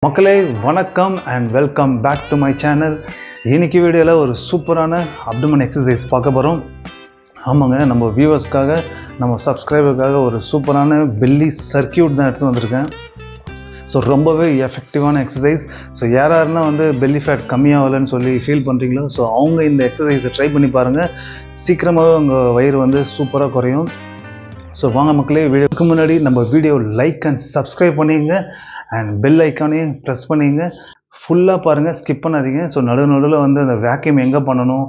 மக்களே வணக்கம் and welcome back to my channel. இன்னைக்கு வீடியோவில் ஒரு சூப்பரான அப்டமன் எக்ஸசைஸ் பார்க்க போகிறோம். ஆமாங்க, நம்ம வியூவர்ஸ்க்காக, நம்ம சப்ஸ்கிரைபருக்காக ஒரு சூப்பரான பெல்லி சர்க்கியூட் தான் எடுத்து வந்திருக்கேன். ஸோ ரொம்பவே எஃபெக்டிவான எக்ஸசைஸ். ஸோ யாருன்னா பெல்லி ஃபேட் கம்மியாகலன்னு சொல்லி ஃபீல் பண்ணுறீங்களோ, ஸோ அவங்க இந்த எக்ஸசைஸை ட்ரை பண்ணி பாருங்கள். சீக்கிரமாகவே உங்கள் வயிறு சூப்பராக குறையும். ஸோ வாங்க மக்களே, வீடியோக்கு முன்னாடி நம்ம வீடியோ லைக் அண்ட் சப்ஸ்கிரைப் பண்ணிங்க அண்ட் பெல் ஐக்கானையும் ப்ரெஸ் பண்ணிங்க. ஃபுல்லாக பாருங்கள், ஸ்கிப் பண்ணாதீங்க. ஸோ நடுவில் அந்த வேக்யூம் எங்கே பண்ணணும்,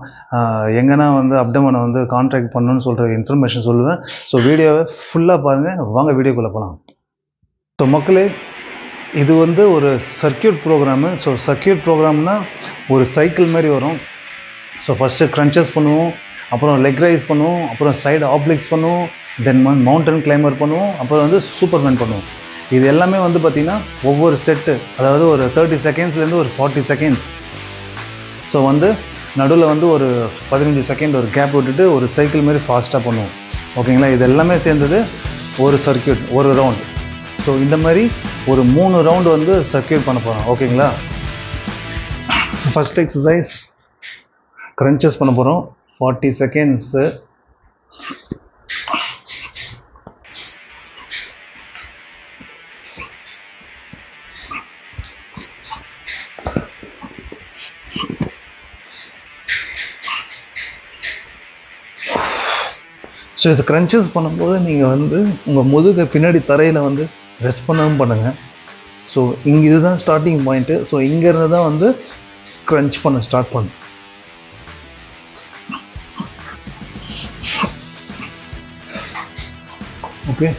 எங்கன்னா அப்டமனை கான்ட்ராக்ட் பண்ணணும்னு சொல்கிற இன்ஃபர்மேஷன் சொல்லுவேன். ஸோ வீடியோவை ஃபுல்லாக பாருங்கள். வாங்க வீடியோக்குள்ளே போகலாம். ஸோ மக்களே, இது ஒரு சர்க்கியூட் ப்ரோக்ராமு. ஸோ சர்க்கியூட் ப்ரோக்ராம்னால் ஒரு சைக்கிள் மாதிரி வரும். ஸோ ஃபஸ்ட்டு க்ரன்ச்சஸ் பண்ணுவோம், அப்புறம் லெக் ரைஸ் பண்ணுவோம், அப்புறம் சைடு ஆப்ளிக்ஸ் பண்ணுவோம், தென் மவுண்டன் கிளைம்பர் பண்ணுவோம், அப்புறம் சூப்பர்மேன் பண்ணுவோம். இது எல்லாமே பார்த்திங்கன்னா ஒவ்வொரு செட்டு, அதாவது ஒரு 30 செகண்ட்ஸ்லேருந்து ஒரு 40 செகண்ட்ஸ். ஸோ நடுவில் ஒரு 15 செகண்ட் ஒரு கேப் விட்டுட்டு ஒரு சைக்கிள் மாதிரி ஃபாஸ்ட்டாக பண்ணுவோம். ஓகேங்களா? இது எல்லாமே சேர்ந்தது ஒரு சர்க்கியூட், ஒரு ரவுண்ட். ஸோ இந்த மாதிரி ஒரு 3 ரவுண்டு சர்க்கியூட் பண்ண போகிறோம். ஓகேங்களா? ஸோ ஃபஸ்ட் எக்ஸசைஸ் க்ரன்ச்சஸ் பண்ண போகிறோம், 40 செகண்ட்ஸு. ஸோ இது க்ரன்ச்சஸ் பண்ணும்போது நீங்கள் உங்கள் முதுகை பின்னாடி தரையில் ரெஸ்ட் பண்ணவும் பண்ணுங்கள். ஸோ இங்கே இதுதான் ஸ்டார்டிங் பாயிண்ட்டு. ஸோ இங்கேருந்து தான் க்ரன்ச் பண்ண ஸ்டார்ட் பண்ணும். Okay,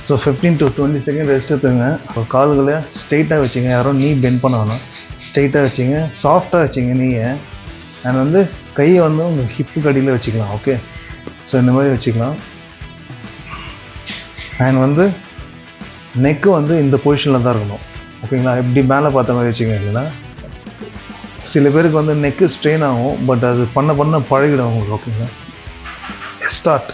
so 15 to 20 second rest எடுத்துங்க. கால்களை ஸ்ட்ரெயிட்டாக வச்சுங்க, யாரும் நீ பெண்ட் பண்ண வேணாம். ஸ்ட்ரெயிட்டாக வச்சுங்க, சாஃப்டாக வச்சுங்க நீயை. அண்ட் கையை உங்கள் ஹிப்புக்கு அடியில் வச்சுக்கலாம். ஓகே, ஸோ இந்த மாதிரி வச்சுக்கலாம். அண்ட் நெக்கு இந்த பொசிஷனில் தான் இருக்கணும். ஓகேங்களா? எப்படி மேலே பார்த்த மாதிரி வச்சுக்கோங்க. இல்லைன்னா சில பேருக்கு நெக்கு ஸ்ட்ரெயின் ஆகும், பட் அது பண்ண பழகிடும் உங்களுக்கு. ஓகேங்களா? ஸ்டார்ட்.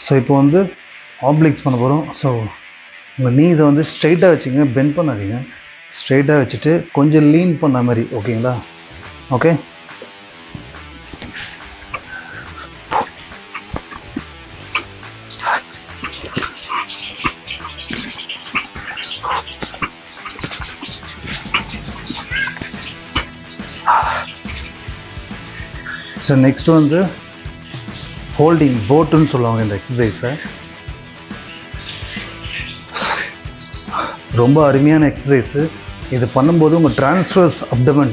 ஸோ இப்போ ஆப்ளிக்ஸ் பண்ண போகிறோம். ஸோ உங்கள் நீஸை ஸ்ட்ரெயிட்டாக வச்சுங்க, பெண்ட் பண்ணாதீங்க. ஸ்ட்ரெயிட்டாக வச்சுட்டு கொஞ்சம் லீன் பண்ண மாதிரி. ஓகேங்களா? ஓகே, ஸோ நெக்ஸ்ட் ஹோல்டிங் போட்டுன்னு சொல்லுவாங்க இந்த எக்ஸசைஸை. ரொம்ப அருமையான எக்ஸசைஸு. இது பண்ணும்போது உங்கள் ட்ரான்ஸ்வர்ஸ் அப்டமன்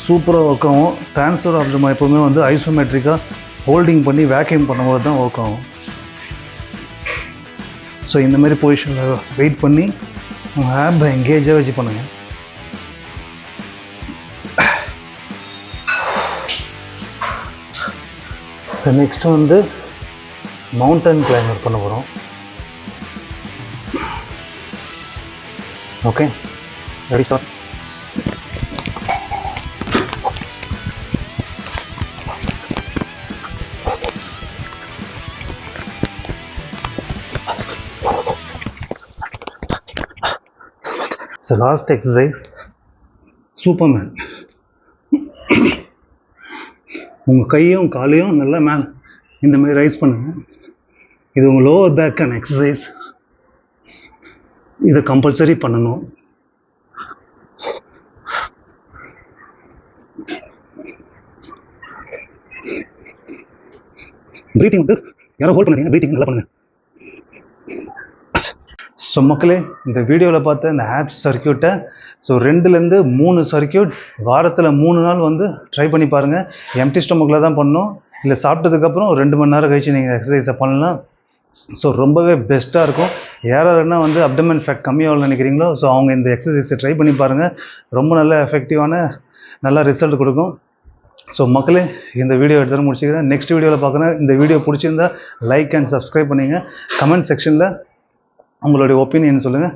சூப்பராக ஒர்க் ஆகும். ட்ரான்ஸ்ஃபர் அப்டமன் எப்போவுமே ஐசோமெட்ரிக்காக ஹோல்டிங் பண்ணி வேக்யூம் பண்ணும்போது தான் ஒர்க் ஆகும். ஸோ இந்த மாதிரி பொசிஷனில் வெயிட் பண்ணி உங்கள் ஆப்பை எங்கேஜாக வச்சு பண்ணுங்கள். ஸோ நெக்ஸ்ட் மவுண்டன் கிளைம்பர் பண்ண போகிறோம். Okay, ready, start. So last exercise Superman. உங்கள் கையும் காலையும் நல்லா மேலே இந்த மாதிரி ரைஸ் பண்ணுங்கள். இது உங்கள் லோவர் பேக்கான எக்ஸசைஸ். இதை கம்பல்சரி பண்ணணும். ப்ரீத்திங் யாரும் ஹோல்ட் பண்ணாதீங்க, ப்ரீத்திங் நல்லா பண்ணுங்க. ஸோ மக்களே, இந்த வீடியோவில் பார்த்த இந்த ஆப்ஸ் சர்க்கியூட்டை ஸோ 2லேருந்து 3 சர்க்கியூட் வாரத்தில் 3 நாள் வந்து ட்ரை பண்ணி பாருங்கள். எம்டி ஸ்டொமக்கில் தான் பண்ணணும், இல்லை சாப்பிட்டதுக்கப்புறம் 2 மணி நேரம் கழிச்சு நீங்கள் எக்ஸசைஸை பண்ணலாம். ஸோ ரொம்பவே பெஸ்ட்டாக இருக்கும். யாராருன்னா வந்து அப்டமன் ஃபேட் கம்மியாகணும்னு நினைக்கிறீங்களோ ஸோ அவங்க இந்த எக்ஸசைஸை ட்ரை பண்ணி பாருங்கள். ரொம்ப நல்ல எஃபெக்டிவான நல்ல ரிசல்ட் கொடுக்கும். ஸோ மக்களே, இந்த வீடியோ எடுத்து முடிச்சுக்கிறேன். நெக்ஸ்ட் வீடியோவில் பார்க்குறேன். இந்த வீடியோ பிடிச்சிருந்தா லைக் அண்ட் சப்ஸ்கிரைப் பண்ணிங்க. கமெண்ட் செக்ஷனில் உங்களுடைய ஒப்பீனியன் சொல்லுங்கள்.